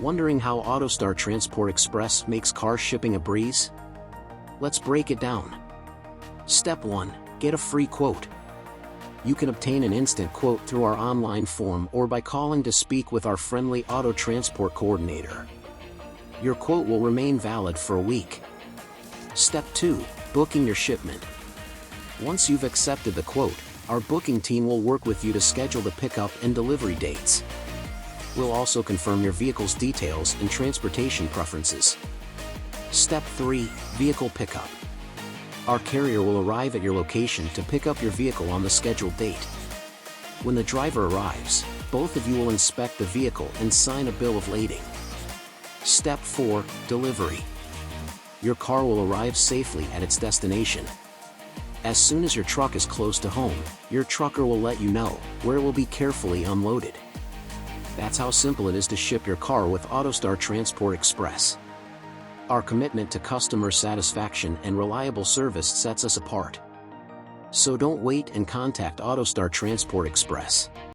Wondering how AutoStar Transport Express makes car shipping a breeze? Let's break it down. Step 1. Get a free quote. You can obtain an instant quote through our online form or by calling to speak with our friendly auto transport coordinator. Your quote will remain valid for a week. Step 2. Booking your shipment. Once you've accepted the quote, our booking team will work with you to schedule the pickup and delivery dates. We'll also confirm your vehicle's details and transportation preferences. Step 3. Vehicle pickup. Our carrier will arrive at your location to pick up your vehicle on the scheduled date. When the driver arrives, both of you will inspect the vehicle and sign a bill of lading. Step 4. Delivery. Your car will arrive safely at its destination. As soon as your truck is close to home, your trucker will let you know, where it will be carefully unloaded. That's how simple it is to ship your car with AutoStar Transport Express. Our commitment to customer satisfaction and reliable service sets us apart. So don't wait and contact AutoStar Transport Express.